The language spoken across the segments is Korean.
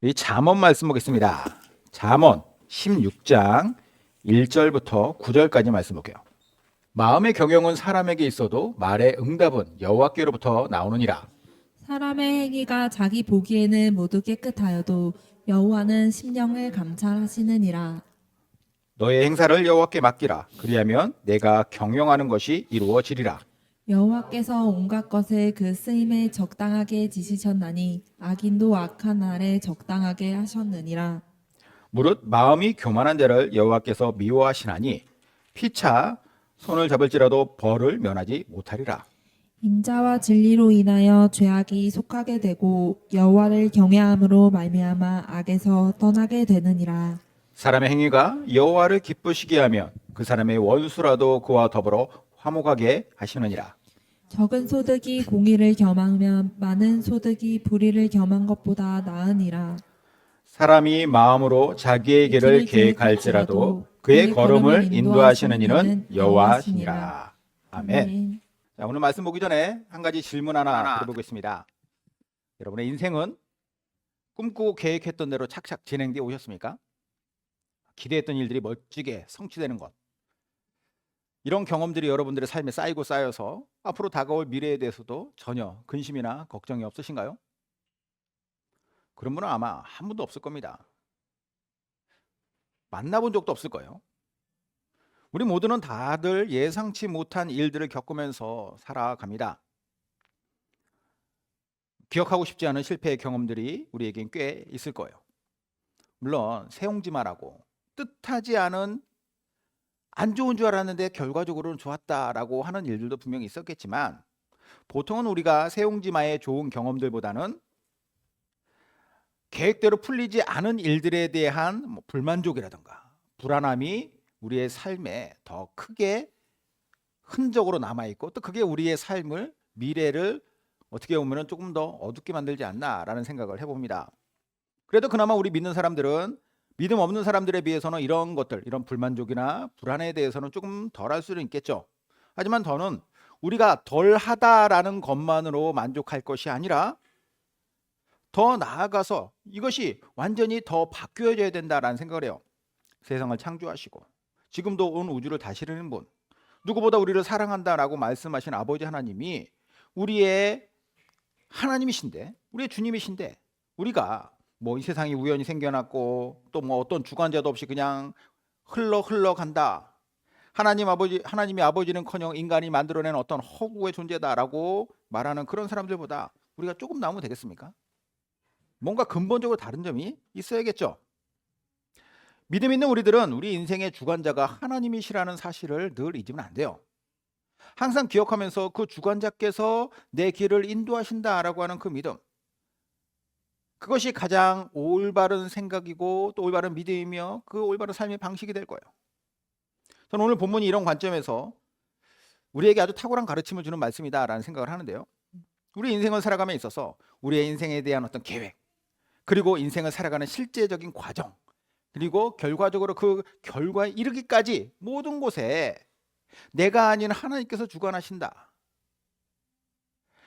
이 잠언 말씀 보겠습니다. 잠언 16장 1절부터 9절까지 말씀 볼게요. 마음의 경영은 사람에게 있어도 말의 응답은 여호와께로부터 나오느니라. 사람의 행위가 자기 보기에는 모두 깨끗하여도 여호와는 심령을 감찰하시느니라. 너의 행사를 여호와께 맡기라. 그리하면 내가 경영하는 것이 이루어지리라. 여호와께서 온갖 것을 그 쓰임에 적당하게 지시셨나니 악인도 악한 날에 적당하게 하셨느니라. 무릇 마음이 교만한 자를 여호와께서 미워하시나니 피차 손을 잡을지라도 벌을 면하지 못하리라. 인자와 진리로 인하여 죄악이 속하게 되고 여호와를 경외함으로 말미암아 악에서 떠나게 되느니라. 사람의 행위가 여호와를 기쁘시게 하면 그 사람의 원수라도 그와 더불어 화목하게 하시느니라. 적은 소득이 공의를 겸하면 많은 소득이 불의를 겸한 것보다 나으니라. 사람이 마음으로 자기의 길을 계획할지라도 그의 걸음을 인도하시는 이는 여호와시니라. 아멘. 자, 오늘 말씀 보기 전에 한 가지 질문 하나 드려보겠습니다. 여러분의 인생은 꿈꾸고 계획했던 대로 착착 진행되어 오셨습니까? 기대했던 일들이 멋지게 성취되는 것, 이런 경험들이 여러분들의 삶에 쌓이고 쌓여서 앞으로 다가올 미래에 대해서도 전혀 근심이나 걱정이 없으신가요? 그런 분은 아마 한 분도 없을 겁니다. 만나본 적도 없을 거예요. 우리 모두는 다들 예상치 못한 일들을 겪으면서 살아갑니다. 기억하고 싶지 않은 실패의 경험들이 우리에겐 꽤 있을 거예요. 물론 세옹지마라고 뜻하지 않은 안 좋은 줄 알았는데 결과적으로는 좋았다라고 하는 일들도 분명히 있었겠지만, 보통은 우리가 세옹지마의 좋은 경험들보다는 계획대로 풀리지 않은 일들에 대한 불만족이라든가 불안함이 우리의 삶에 더 크게 흔적으로 남아있고, 또 그게 우리의 삶을, 미래를 어떻게 보면 조금 더 어둡게 만들지 않나라는 생각을 해봅니다. 그래도 그나마 우리 믿는 사람들은 믿음 없는 사람들에 비해서는 이런 것들, 이런 불만족이나 불안에 대해서는 조금 덜할 수는 있겠죠. 하지만 더는 우리가 덜하다라는 것만으로 만족할 것이 아니라 더 나아가서 이것이 완전히 더 바뀌어져야 된다라는 생각을 해요. 세상을 창조하시고 지금도 온 우주를 다스리는 분, 누구보다 우리를 사랑한다라고 말씀하신 아버지 하나님이 우리의 하나님이신데, 우리의 주님이신데, 우리가 이 세상이 우연히 생겨났고 또 어떤 주관자도 없이 그냥 흘러간다, 하나님이 아버지는커녕 인간이 만들어낸 어떤 허구의 존재다라고 말하는 그런 사람들보다 우리가 조금 나으면 되겠습니까? 뭔가 근본적으로 다른 점이 있어야겠죠. 믿음 있는 우리들은 우리 인생의 주관자가 하나님이시라는 사실을 늘 잊으면 안 돼요. 항상 기억하면서 그 주관자께서 내 길을 인도하신다라고 하는 그 믿음, 그것이 가장 올바른 생각이고 또 올바른 믿음이며 그 올바른 삶의 방식이 될 거예요. 저는 오늘 본문이 이런 관점에서 우리에게 아주 탁월한 가르침을 주는 말씀이다라는 생각을 하는데요. 우리 인생을 살아감에 있어서 우리의 인생에 대한 어떤 계획, 그리고 인생을 살아가는 실제적인 과정, 그리고 결과적으로 그 결과에 이르기까지 모든 곳에 내가 아닌 하나님께서 주관하신다,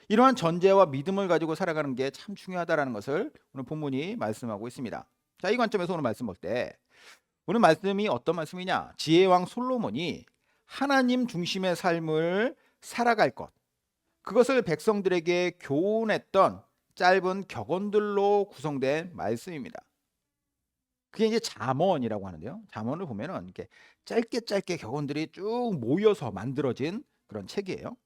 이러한 전제와 믿음을 가지고 살아가는 게 참 중요하다는 것을 오늘 본문이 말씀하고 있습니다. 자, 이 관점에서 오늘 말씀 볼 때, 오늘 말씀이 어떤 말씀이냐? 지혜왕 솔로몬이 하나님 중심의 삶을 살아갈 것, 그것을 백성들에게 교훈했던 짧은 격언들로 구성된 말씀입니다. 그게 이제 잠언이라고 하는데요. 잠언을 보면은 이렇게 짧게 격언들이 쭉 모여서 만들어진 그런 책이에요.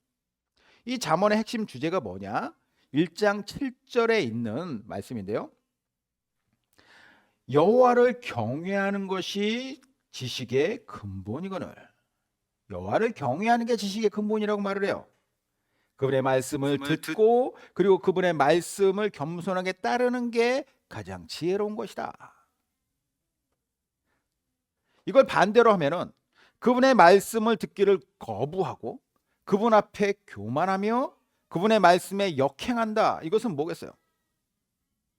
이 잠언의 핵심 주제가 뭐냐? 1장 7절에 있는 말씀인데요. 여호와를 경외하는 것이 지식의 근본이거늘. 여호와를 경외하는 게 지식의 근본이라고 말을 해요. 그분의 말씀을 듣고 그리고 그분의 말씀을 겸손하게 따르는 게 가장 지혜로운 것이다. 이걸 반대로 하면은 그분의 말씀을 듣기를 거부하고 그분 앞에 교만하며 그분의 말씀에 역행한다, 이것은 뭐겠어요?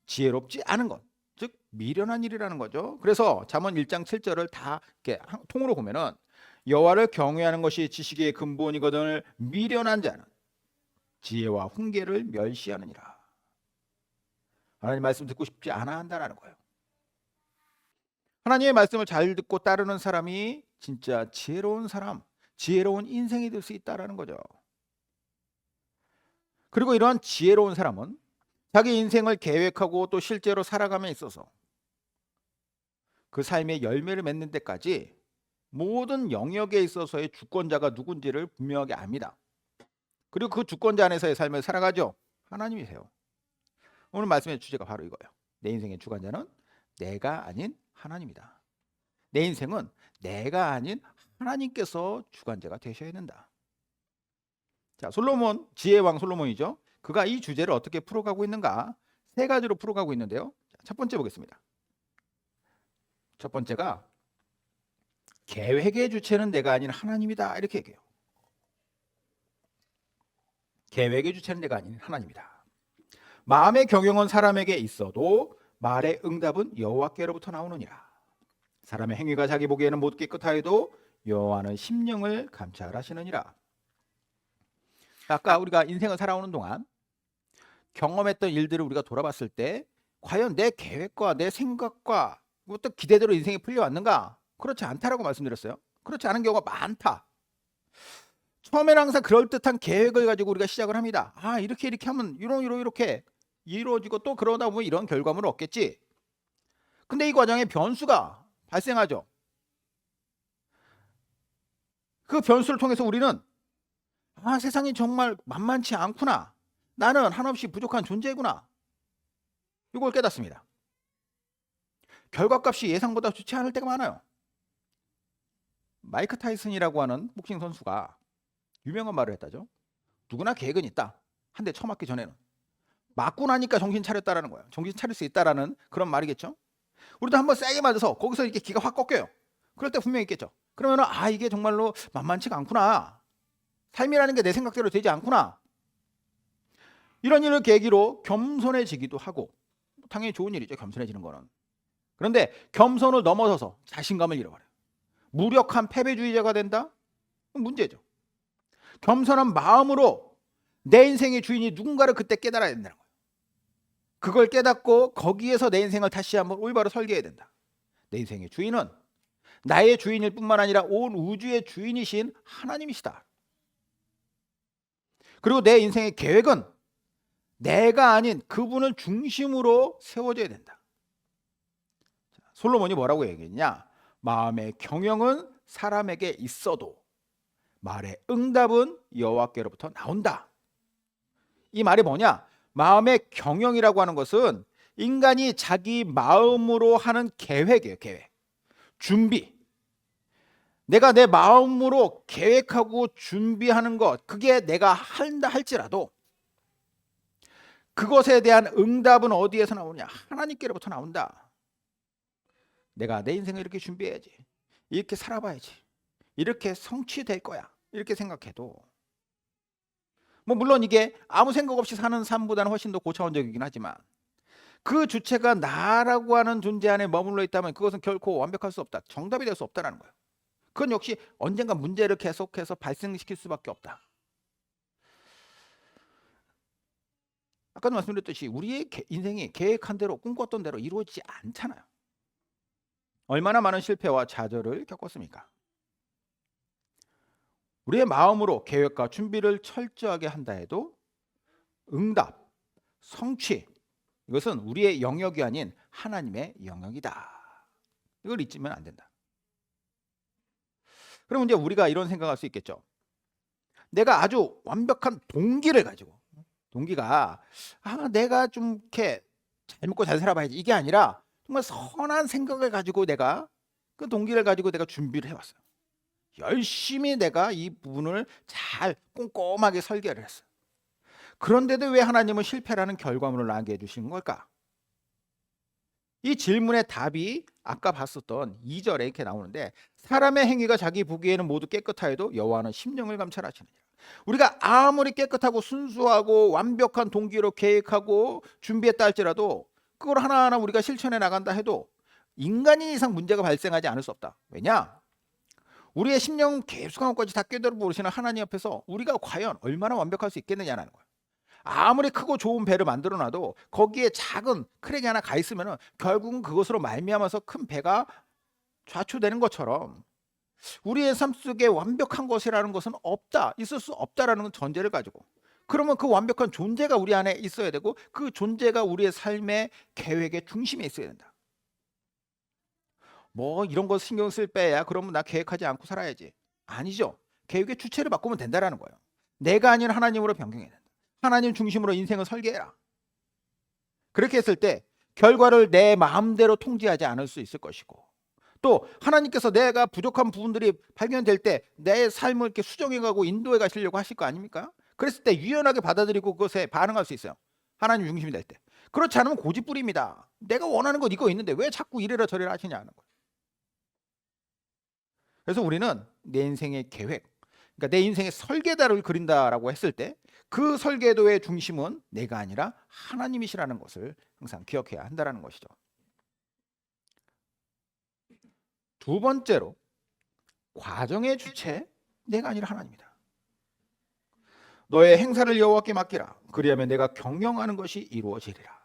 지혜롭지 않은 것, 즉 미련한 일이라는 거죠. 그래서 잠언 1장 7절을 다 이렇게 통으로 보면은 여호와를 경외하는 것이 지식의 근본이거든을 미련한 자는 지혜와 훈계를 멸시하느니라. 하나님 말씀 듣고 싶지 않아 한다는 거예요. 하나님의 말씀을 잘 듣고 따르는 사람이 진짜 지혜로운 사람, 지혜로운 인생이 될 수 있다는 거죠. 그리고 이러한 지혜로운 사람은 자기 인생을 계획하고 또 실제로 살아감에 있어서 그 삶의 열매를 맺는 데까지 모든 영역에 있어서의 주권자가 누군지를 분명하게 압니다. 그리고 그 주권자 안에서의 삶을 살아가죠. 하나님이세요. 오늘 말씀의 주제가 바로 이거예요. 내 인생의 주관자는 내가 아닌 하나님이다. 내 인생은 내가 아닌 하나님께서 주관자가 되셔야 된다. 자, 솔로몬, 지혜왕 솔로몬이죠. 그가 이 주제를 어떻게 풀어가고 있는가? 세 가지로 풀어가고 있는데요. 첫 번째 보겠습니다. 첫 번째가 계획의 주체는 내가 아닌 하나님이다. 이렇게 얘기해요. 계획의 주체는 내가 아닌 하나님이다. 마음의 경영은 사람에게 있어도 말의 응답은 여호와께로부터 나오느니라. 사람의 행위가 자기 보기에는 못 깨끗하여도 여호와는 심령을 감찰하시느니라. 아까 우리가 인생을 살아오는 동안 경험했던 일들을 우리가 돌아봤을 때 과연 내 계획과 내 생각과 또 기대대로 인생이 풀려왔는가? 그렇지 않다라고 말씀드렸어요. 그렇지 않은 경우가 많다. 처음에는 항상 그럴듯한 계획을 가지고 우리가 시작을 합니다. 아, 이렇게 하면 이렇게 이루어지고 또 그러다 보면 이런 결과물을 얻겠지. 근데 이 과정에 변수가 발생하죠. 그 변수를 통해서 우리는 아, 세상이 정말 만만치 않구나. 나는 한없이 부족한 존재구나. 이걸 깨닫습니다. 결과값이 예상보다 좋지 않을 때가 많아요. 마이크 타이슨이라고 하는 복싱 선수가 유명한 말을 했다죠. 누구나 계획은 있다. 한 대 쳐맞기 전에는. 맞고 나니까 정신 차렸다라는 거예요. 정신 차릴 수 있다라는 그런 말이겠죠. 우리도 한번 세게 맞아서 거기서 이렇게 기가 확 꺾여요. 그럴 때 분명히 있겠죠. 그러면은 아, 이게 정말로 만만치가 않구나. 삶이라는 게 내 생각대로 되지 않구나. 이런 일을 계기로 겸손해지기도 하고, 당연히 좋은 일이죠. 겸손해지는 거는. 그런데 겸손을 넘어서서 자신감을 잃어버려요. 무력한 패배주의자가 된다? 문제죠. 겸손한 마음으로 내 인생의 주인이 누군가를 그때 깨달아야 된다는 거예요. 그걸 깨닫고 거기에서 내 인생을 다시 한번 올바로 설계해야 된다. 내 인생의 주인은 나의 주인일 뿐만 아니라 온 우주의 주인이신 하나님이시다. 그리고 내 인생의 계획은 내가 아닌 그분을 중심으로 세워져야 된다. 솔로몬이 뭐라고 얘기했냐? 마음의 경영은 사람에게 있어도 말의 응답은 여호와께로부터 나온다. 이 말이 뭐냐? 마음의 경영이라고 하는 것은 인간이 자기 마음으로 하는 계획이에요. 계획. 준비. 내가 내 마음으로 계획하고 준비하는 것, 그게 내가 한다 할지라도 그것에 대한 응답은 어디에서 나오냐? 하나님께로부터 나온다. 내가 내 인생을 이렇게 준비해야지. 이렇게 살아봐야지. 이렇게 성취될 거야. 이렇게 생각해도 물론 이게 아무 생각 없이 사는 삶보다는 훨씬 더 고차원적이긴 하지만 그 주체가 나라고 하는 존재 안에 머물러 있다면 그것은 결코 완벽할 수 없다. 정답이 될 수 없다는 거예요. 그건 역시 언젠가 문제를 계속해서 발생시킬 수밖에 없다. 아까도 말씀드렸듯이 우리의 인생이 계획한 대로 꿈꿨던 대로 이루어지지 않잖아요. 얼마나 많은 실패와 좌절을 겪었습니까? 우리의 마음으로 계획과 준비를 철저하게 한다 해도 응답, 성취, 이것은 우리의 영역이 아닌 하나님의 영역이다. 이걸 잊으면 안 된다. 그럼 이제 우리가 이런 생각할 수 있겠죠. 내가 아주 완벽한 동기를 가지고, 동기가 내가 좀 이렇게 잘 먹고 잘 살아봐야지, 이게 아니라 정말 선한 생각을 가지고 내가 그 동기를 가지고 내가 준비를 해왔어요. 열심히 내가 이 부분을 잘 꼼꼼하게 설계를 했어요. 그런데도 왜 하나님은 실패라는 결과물을 나게 해주시는 걸까? 이 질문의 답이 아까 봤었던 2절에 이렇게 나오는데, 사람의 행위가 자기 보기에는 모두 깨끗하여도 여호와는 심령을 감찰하시느니라. 우리가 아무리 깨끗하고 순수하고 완벽한 동기로 계획하고 준비했다 할지라도 그걸 하나하나 우리가 실천해 나간다 해도 인간인 이상 문제가 발생하지 않을 수 없다. 왜냐? 우리의 심령 계속한 것까지 다 꿰뚫어 보시는 하나님 앞에서 우리가 과연 얼마나 완벽할 수 있겠느냐는 거예요. 아무리 크고 좋은 배를 만들어 놔도 거기에 작은 크랙이 하나 가 있으면 결국은 그것으로 말미암아서 큰 배가 좌초되는 것처럼 우리의 삶 속에 완벽한 것이라는 것은 없다, 있을 수 없다라는 전제를 가지고, 그러면 그 완벽한 존재가 우리 안에 있어야 되고 그 존재가 우리의 삶의 계획의 중심에 있어야 된다. 뭐 이런 거 신경 쓸 빼야 그러면 나 계획하지 않고 살아야지. 아니죠. 계획의 주체를 바꾸면 된다라는 거예요. 내가 아닌 하나님으로 변경해야 된다. 하나님 중심으로 인생을 설계해라. 그렇게 했을 때 결과를 내 마음대로 통제하지 않을 수 있을 것이고, 또 하나님께서 내가 부족한 부분들이 발견될 때 내 삶을 이렇게 수정해가고 인도해 가시려고 하실 거 아닙니까? 그랬을 때 유연하게 받아들이고 그것에 반응할 수 있어요. 하나님 중심이 될 때. 그렇지 않으면 고집부립니다. 내가 원하는 것 이거 있는데 왜 자꾸 이래라 저래라 하시냐는 거예요. 그래서 우리는 내 인생의 계획, 그러니까 내 인생의 설계도를 그린다라고 했을 때 그 설계도의 중심은 내가 아니라 하나님이시라는 것을 항상 기억해야 한다는 것이죠. 두 번째로, 과정의 주체 내가 아니라 하나님이다. 너의 행사를 여호와께 맡기라. 그리하면 내가 경영하는 것이 이루어지리라.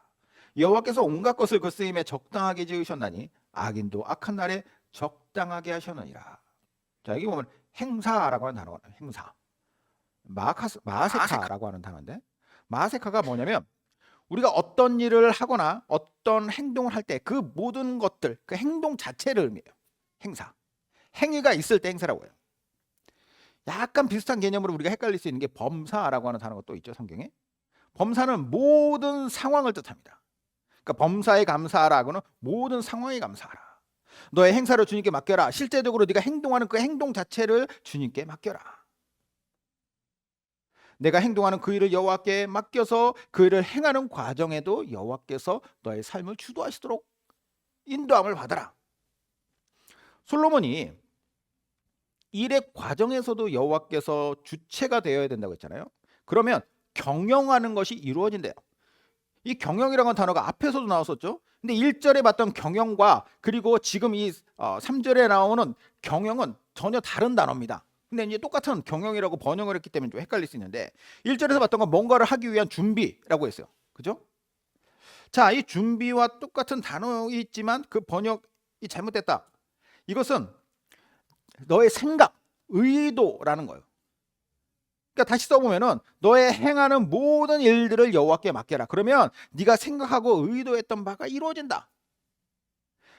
여호와께서 온갖 것을 그 쓰임에 적당하게 지으셨나니 악인도 악한 날에 적당하게 하셨느니라. 자, 여기 보면 행사라고 하는 단어가 나와요. 행사. 마세카라고 하는 단어인데, 마세카가 뭐냐면 우리가 어떤 일을 하거나 어떤 행동을 할 때 그 모든 것들, 그 행동 자체를 의미해요. 행사. 행위가 있을 때 행사라고 해요. 약간 비슷한 개념으로 우리가 헷갈릴 수 있는 게 범사라고 하는 단어가 또 있죠, 성경에. 범사는 모든 상황을 뜻합니다. 그러니까 범사에 감사하라고는 모든 상황에 감사하라. 너의 행사를 주님께 맡겨라. 실제적으로 네가 행동하는 그 행동 자체를 주님께 맡겨라. 내가 행동하는 그 일을 여호와께 맡겨서 그 일을 행하는 과정에도 여호와께서 너의 삶을 주도하시도록 인도함을 받아라. 솔로몬이 일의 과정에서도 여호와께서 주체가 되어야 된다고 했잖아요. 그러면 경영하는 것이 이루어진대요. 이 경영이라는 단어가 앞에서도 나왔었죠. 근데 1절에 봤던 경영과 그리고 지금 이 3절에 나오는 경영은 전혀 다른 단어입니다. 근데 이제 똑같은 경영이라고 번역을 했기 때문에 좀 헷갈릴 수 있는데, 1절에서 봤던 건 뭔가를 하기 위한 준비라고 했어요. 그죠? 자, 이 준비와 똑같은 단어이지만 그 번역이 잘못됐다. 이것은 너의 생각, 의도라는 거예요. 그러니까 다시 써보면은 너의 행하는 모든 일들을 여호와께 맡겨라. 그러면 네가 생각하고 의도했던 바가 이루어진다.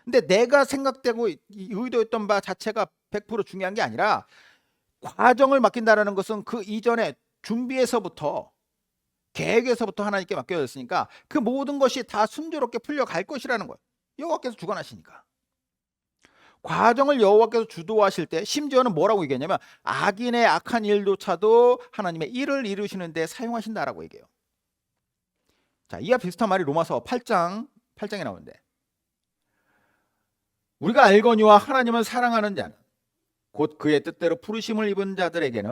근데 내가 생각되고 의도했던 바 자체가 100% 중요한 게 아니라 과정을 맡긴다라는 것은 그 이전에 준비에서부터, 계획에서부터 하나님께 맡겨졌으니까 그 모든 것이 다 순조롭게 풀려갈 것이라는 거예요. 여호와께서 주관하시니까. 과정을 여호와께서 주도하실 때 심지어는 뭐라고 얘기했냐면 악인의 악한 일조차도 하나님의 일을 이루시는 데 사용하신다라고 얘기해요. 자, 이와 비슷한 말이 로마서 8장에 나오는데, 우리가 알거니와 하나님을 사랑하는 자는 곧 그의 뜻대로 부르심을 입은 자들에게는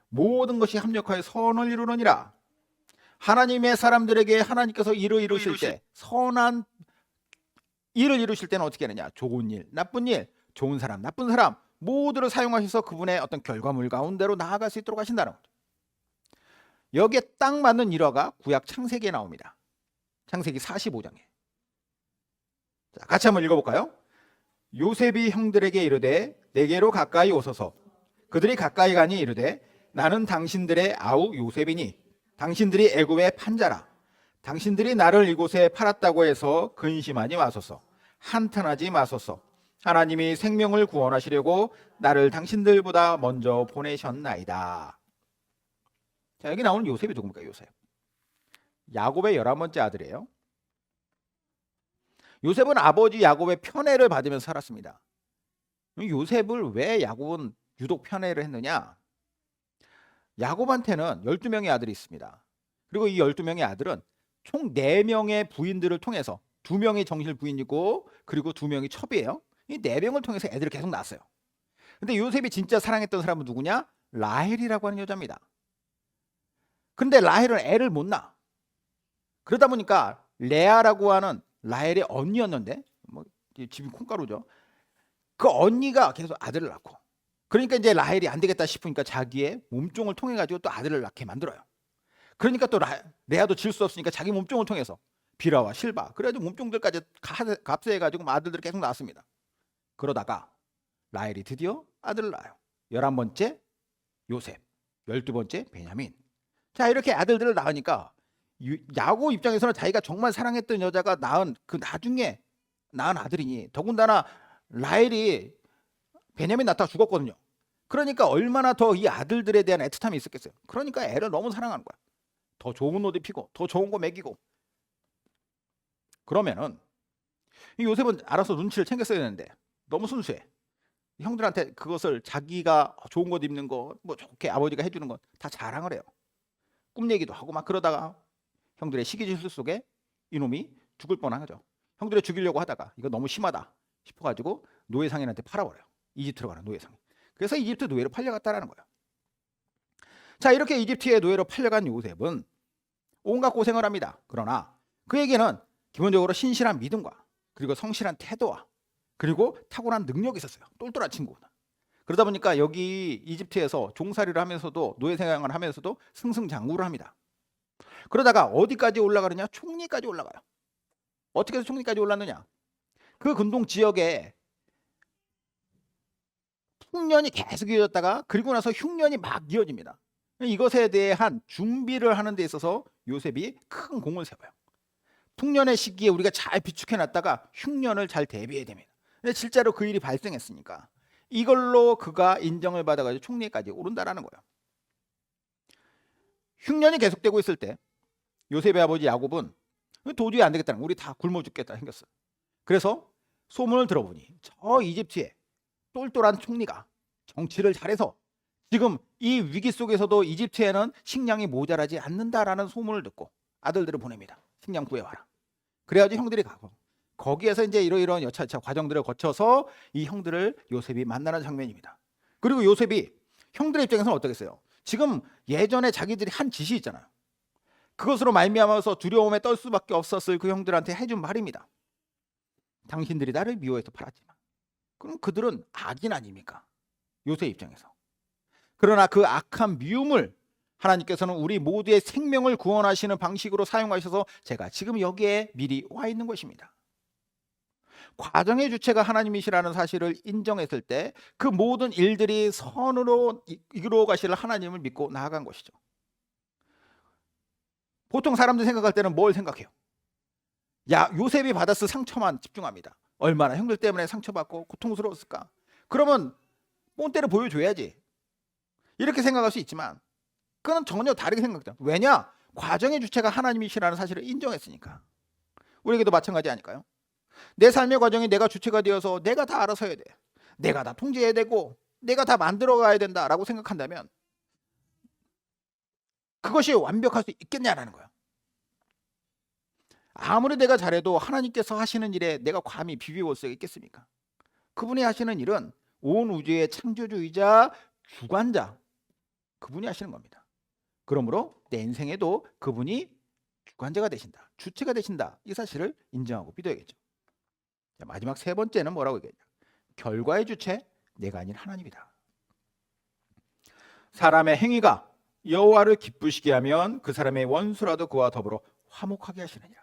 모든 것이 합력하여 선을 이루느니라. 하나님의 사람들에게 하나님께서 일을 이루실 때, 선한 일을 이루실 때는 어떻게 하느냐? 좋은 일, 나쁜 일, 좋은 사람, 나쁜 사람 모두를 사용하셔서 그분의 어떤 결과물 가운데로 나아갈 수 있도록 하신다는 거죠. 여기에 딱 맞는 일화가 구약 창세기에 나옵니다. 창세기 45장에. 자, 같이 한번 읽어볼까요? 요셉이 형들에게 이르되 내게로 가까이 오소서. 그들이 가까이 가니 이르되 나는 당신들의 아우 요셉이니 당신들이 애굽의 판자라. 당신들이 나를 이곳에 팔았다고 해서 근심하지 마소서. 한탄하지 마소서. 하나님이 생명을 구원하시려고 나를 당신들보다 먼저 보내셨나이다. 자, 여기 나오는 요셉이 누굽니까? 요셉. 야곱의 11번째 아들이에요. 요셉은 아버지 야곱의 편애를 받으면서 살았습니다. 요셉을 왜 야곱은 유독 편애를 했느냐? 야곱한테는 12명의 아들이 있습니다. 그리고 이 12명의 아들은 총 4명의 부인들을 통해서 2명이 정실 부인이고 그리고 2명이 첩이에요. 이 4명을 통해서 애들을 계속 낳았어요. 근데 요셉이 진짜 사랑했던 사람은 누구냐? 라헬이라고 하는 여자입니다. 근데 라헬은 애를 못 낳아. 그러다 보니까 레아라고 하는 라헬의 언니였는데, 뭐 집이 콩가루죠. 그 언니가 계속 아들을 낳고, 그러니까 이제 라헬이 안 되겠다 싶으니까 자기의 몸종을 통해 가지고 또 아들을 낳게 만들어요. 그러니까 또 레아도 질 수 없으니까 자기 몸종을 통해서 비라와 실바, 그래가지고 몸종들까지 갑세해가지고 아들들이 계속 낳았습니다. 그러다가 라헬이 드디어 아들을 낳아요. 11번째 요셉, 12번째 베냐민. 자, 이렇게 아들들을 낳으니까 야곱 입장에서는 자기가 정말 사랑했던 여자가 낳은 그 나중에 낳은 아들이니, 더군다나 라헬이 베냐민 낳다가 죽었거든요. 그러니까 얼마나 더 이 아들들에 대한 애틋함이 있었겠어요. 그러니까 애를 너무 사랑하는 거야. 더 좋은 옷 입히고 더 좋은 거 먹이고. 그러면은 이 요셉은 알아서 눈치를 챙겼어야 되는데 너무 순수해. 형들한테 그것을 자기가 좋은 옷 입는 거 뭐 좋게 아버지가 해주는 건 다 자랑을 해요. 꿈 얘기도 하고 막 그러다가 형들의 시기질투 속에 이놈이 죽을 뻔한 거죠. 형들을 죽이려고 하다가 이거 너무 심하다 싶어가지고 노예상인한테 팔아버려요. 이집트로 가는 노예상인. 그래서 이집트 노예로 팔려갔다라는 거예요. 자, 이렇게 이집트의 노예로 팔려간 요셉은 온갖 고생을 합니다. 그러나 그에게는 기본적으로 신실한 믿음과 그리고 성실한 태도와 그리고 탁월한 능력이 있었어요. 똘똘한 친구구나. 그러다 보니까 여기 이집트에서 종살이를 하면서도 노예 생활을 하면서도 승승장구를 합니다. 그러다가 어디까지 올라가느냐? 총리까지 올라가요. 어떻게 해서 총리까지 올랐느냐? 그 근동 지역에 풍년이 계속 이어졌다가 그리고 나서 흉년이 막 이어집니다. 이것에 대한 준비를 하는 데 있어서 요셉이 큰 공을 세워요. 풍년의 시기에 우리가 잘 비축해놨다가 흉년을 잘 대비해야 됩니다. 근데 실제로 그 일이 발생했으니까 이걸로 그가 인정을 받아가지고 총리까지 오른다라는 거예요. 흉년이 계속되고 있을 때 요셉의 아버지 야곱은 도저히 안 되겠다는, 우리 다 굶어 죽겠다 생겼어요. 그래서 소문을 들어보니 저 이집트에 똘똘한 총리가 정치를 잘해서 지금 이 위기 속에서도 이집트에는 식량이 모자라지 않는다라는 소문을 듣고 아들들을 보냅니다. 식량 구해와라. 그래가지고 형들이 가고 거기에서 이제 이러이러한 여차저차 과정들을 거쳐서 이 형들을 요셉이 만나는 장면입니다. 그리고 요셉이 형들의 입장에서는 어떻겠어요? 지금 예전에 자기들이 한 짓이 있잖아요. 그것으로 말미암아서 두려움에 떨 수밖에 없었을 그 형들한테 해준 말입니다. 당신들이 나를 미워해서 팔았지만 그럼 그들은 악인 아닙니까? 요셉 입장에서. 그러나 그 악한 미움을 하나님께서는 우리 모두의 생명을 구원하시는 방식으로 사용하셔서 제가 지금 여기에 미리 와 있는 것입니다. 과정의 주체가 하나님이시라는 사실을 인정했을 때 그 모든 일들이 선으로 이끌어 가실 하나님을 믿고 나아간 것이죠. 보통 사람들 생각할 때는 뭘 생각해요? 야, 요셉이 받았을 상처만 집중합니다. 얼마나 형들 때문에 상처받고 고통스러웠을까? 그러면 본때를 보여줘야지. 이렇게 생각할 수 있지만 그건 전혀 다르게 생각해요. 왜냐? 과정의 주체가 하나님이시라는 사실을 인정했으니까. 우리에게도 마찬가지 아닐까요? 내 삶의 과정이 내가 주체가 되어서 내가 다 알아서 해야 돼. 내가 다 통제해야 되고 내가 다 만들어가야 된다라고 생각한다면 그것이 완벽할 수 있겠냐라는 거예요. 아무리 내가 잘해도 하나님께서 하시는 일에 내가 감히 비벼볼 수 있겠습니까? 그분이 하시는 일은 온 우주의 창조주이자 주관자, 그분이 하시는 겁니다. 그러므로 내 인생에도 그분이 주관자가 되신다, 주체가 되신다, 이 사실을 인정하고 믿어야겠죠. 자, 마지막 세 번째는 뭐라고 얘기하냐? 결과의 주체, 내가 아닌 하나님이다. 사람의 행위가 여호와를 기쁘시게 하면 그 사람의 원수라도 그와 더불어 화목하게 하시느니라.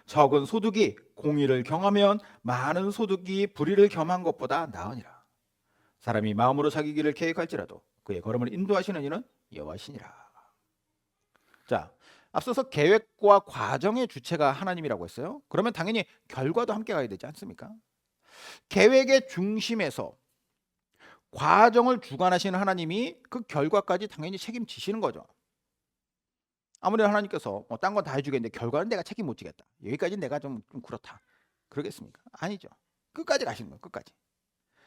적은 소득이 공의를 경하면 많은 소득이 불의를 겸한 것보다 나으니라. 사람이 마음으로 자기 길을 계획할지라도 그의 걸음을 인도하시는 이는 여호와시니라. 자, 앞서서 계획과 과정의 주체가 하나님이라고 했어요. 그러면 당연히 결과도 함께 가야 되지 않습니까? 계획의 중심에서 과정을 주관하시는 하나님이 그 결과까지 당연히 책임지시는 거죠. 아무리 하나님께서 딴 건 다 해주겠는데 결과는 내가 책임 못 지겠다, 여기까지는 내가 좀 그렇다, 그러겠습니까? 아니죠. 끝까지 가시는 거예요. 끝까지.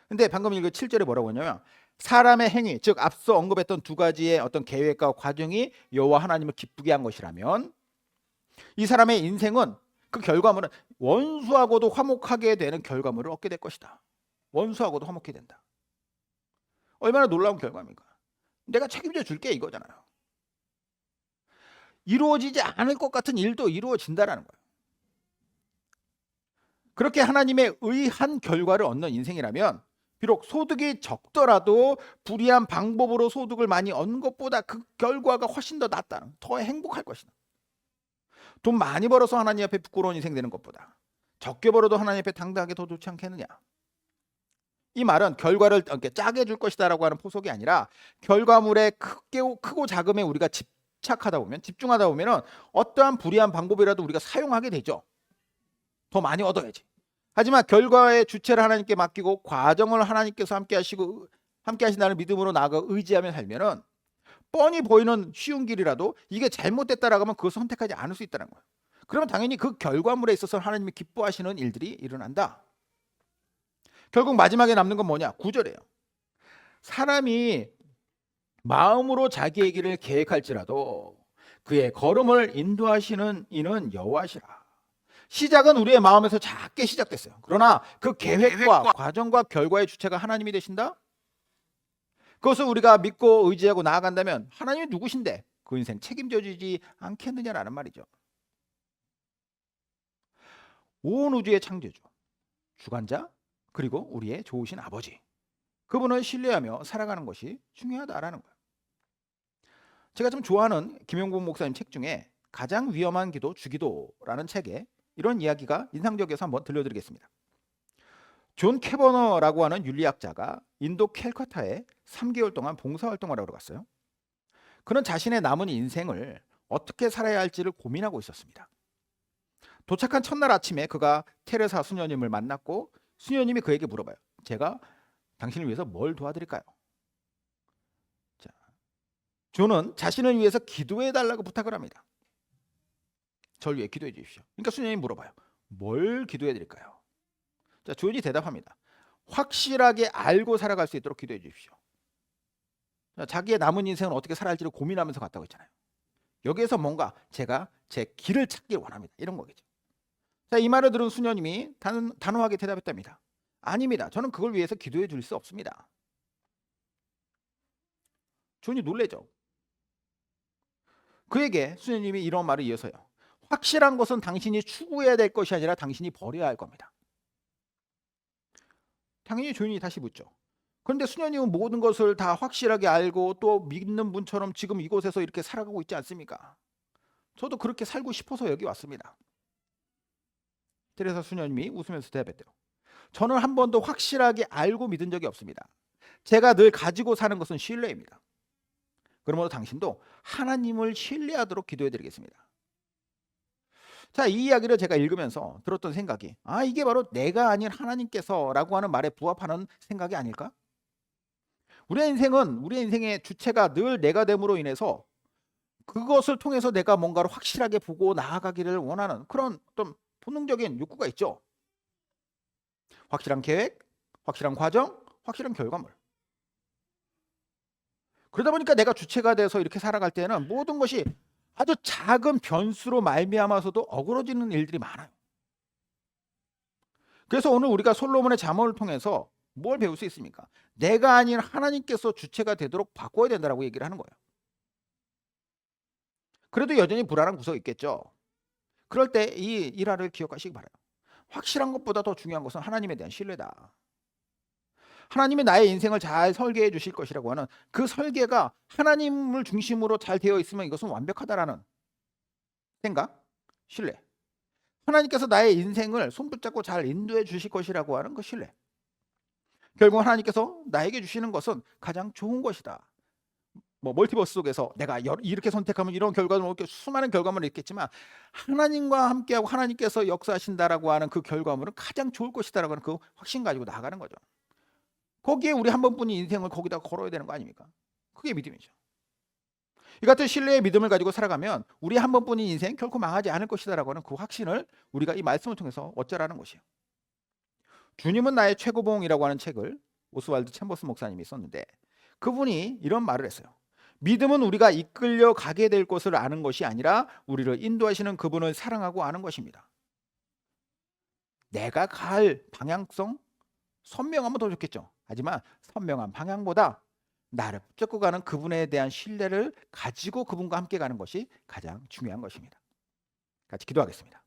근데 방금 읽은 7절에 뭐라고 했냐면 사람의 행위, 즉 앞서 언급했던 두 가지의 어떤 계획과 과정이 여호와 하나님을 기쁘게 한 것이라면 이 사람의 인생은 그 결과물은 원수하고도 화목하게 되는 결과물을 얻게 될 것이다. 원수하고도 화목해야 된다. 얼마나 놀라운 결과입니까? 내가 책임져 줄게 이거잖아요. 이루어지지 않을 것 같은 일도 이루어진다라는 거예요. 그렇게 하나님의 의한 결과를 얻는 인생이라면 비록 소득이 적더라도 불이한 방법으로 소득을 많이 얻는 것보다 그 결과가 훨씬 더 낫다는, 더 행복할 것이다. 돈 많이 벌어서 하나님 앞에 부끄러운 인생 되는 것보다 적게 벌어도 하나님 앞에 당당하게 더 좋지 않겠느냐. 이 말은 결과를 이렇게 짜게 줄 것이다라고 하는 포석이 아니라 결과물에 크고 작음에 우리가 집중하다 보면은 어떠한 불이한 방법이라도 우리가 사용하게 되죠. 더 많이 얻어야지. 하지만 결과의 주체를 하나님께 맡기고 과정을 하나님께서 함께 하신다는 믿음으로 나아가 의지하며 살면은 뻔히 보이는 쉬운 길이라도 이게 잘못됐다라고 하면 그것을 선택하지 않을 수 있다는 거예요. 그러면 당연히 그 결과물에 있어서 하나님이 기뻐하시는 일들이 일어난다. 결국 마지막에 남는 건 뭐냐? 9절이에요. 사람이 마음으로 자기의 길을 계획할지라도 그의 걸음을 인도하시는 이는 여호와시라. 시작은 우리의 마음에서 작게 시작됐어요. 그러나 그 계획과 과정과 결과의 주체가 하나님이 되신다? 그것을 우리가 믿고 의지하고 나아간다면 하나님이 누구신데 그 인생 책임져 주지 않겠느냐라는 말이죠. 온 우주의 창조주, 주관자, 그리고 우리의 좋으신 아버지, 그분을 신뢰하며 살아가는 것이 중요하다라는 거예요. 제가 좀 좋아하는 김용국 목사님 책 중에 가장 위험한 기도 주기도라는 책에 이런 이야기가 인상적이어서 한번 들려드리겠습니다. 존 캐버너라고 하는 윤리학자가 인도 캘커타에 3개월 동안 봉사활동을 하러 갔어요. 그는 자신의 남은 인생을 어떻게 살아야 할지를 고민하고 있었습니다. 도착한 첫날 아침에 그가 테레사 수녀님을 만났고 수녀님이 그에게 물어봐요. 제가 당신을 위해서 뭘 도와드릴까요? 자, 존은 자신을 위해서 기도해 달라고 부탁을 합니다. 저를 위해 기도해 주십시오. 그러니까 수녀님이 물어봐요. 뭘 기도해 드릴까요? 자, 존이 대답합니다. 확실하게 알고 살아갈 수 있도록 기도해 주십시오. 자, 자기의 남은 인생을 어떻게 살아할지를 고민하면서 갔다고 했잖아요. 여기에서 뭔가 제가 제 길을 찾길 원합니다. 이런 거겠죠. 자, 이 말을 들은 수녀님이 단호하게 대답했답니다. 아닙니다. 저는 그걸 위해서 기도해 줄 수 없습니다. 존이 놀래죠. 그에게 수녀님이 이런 말을 이어서요. 확실한 것은 당신이 추구해야 될 것이 아니라 당신이 버려야 할 겁니다. 당연히 존이 다시 묻죠. 그런데 수녀님은 모든 것을 다 확실하게 알고 또 믿는 분처럼 지금 이곳에서 이렇게 살아가고 있지 않습니까? 저도 그렇게 살고 싶어서 여기 왔습니다. 그래서 수녀님이 웃으면서 대답했대요. 저는 한 번도 확실하게 알고 믿은 적이 없습니다. 제가 늘 가지고 사는 것은 신뢰입니다. 그러므로 당신도 하나님을 신뢰하도록 기도해드리겠습니다. 자, 이 이야기를 제가 읽으면서 들었던 생각이 이게 바로 내가 아닌 하나님께서라고 하는 말에 부합하는 생각이 아닐까? 우리의 인생의 주체가 늘 내가 됨으로 인해서 그것을 통해서 내가 뭔가를 확실하게 보고 나아가기를 원하는 그런 어떤 본능적인 욕구가 있죠. 확실한 계획, 확실한 과정, 확실한 결과물. 그러다 보니까 내가 주체가 돼서 이렇게 살아갈 때는 모든 것이 아주 작은 변수로 말미암아서도 어그러지는 일들이 많아요. 그래서 오늘 우리가 솔로몬의 잠언을 통해서 뭘 배울 수 있습니까? 내가 아닌 하나님께서 주체가 되도록 바꿔야 된다고 얘기를 하는 거예요. 그래도 여전히 불안한 구석이 있겠죠. 그럴 때 이 일화를 기억하시기 바라요. 확실한 것보다 더 중요한 것은 하나님에 대한 신뢰다. 하나님이 나의 인생을 잘 설계해 주실 것이라고 하는 그 설계가 하나님을 중심으로 잘 되어 있으면 이것은 완벽하다라는 생각, 신뢰. 하나님께서 나의 인생을 손붙잡고 잘 인도해 주실 것이라고 하는 그 신뢰. 결국 하나님께서 나에게 주시는 것은 가장 좋은 것이다. 멀티버스 속에서 내가 이렇게 선택하면 이런 결과물, 수많은 결과물이 있겠지만 하나님과 함께하고 하나님께서 역사하신다라고 하는 그 결과물은 가장 좋을 것이다라고 하는 그 확신 가지고 나아가는 거죠. 거기에 우리 한 번뿐인 인생을 거기다 걸어야 되는 거 아닙니까? 그게 믿음이죠. 이 같은 신뢰의 믿음을 가지고 살아가면 우리 한 번뿐인 인생 결코 망하지 않을 것이다라고 하는 그 확신을 우리가 이 말씀을 통해서 어쩌라는 것이에요. 주님은 나의 최고봉이라고 하는 책을 오스왈드 챔버스 목사님이 썼는데 그분이 이런 말을 했어요. 믿음은 우리가 이끌려 가게 될 것을 아는 것이 아니라 우리를 인도하시는 그분을 사랑하고 아는 것입니다. 내가 갈 방향성 선명하면 더 좋겠죠. 하지만 선명한 방향보다 나를 붙잡고 가는 그분에 대한 신뢰를 가지고 그분과 함께 가는 것이 가장 중요한 것입니다. 같이 기도하겠습니다.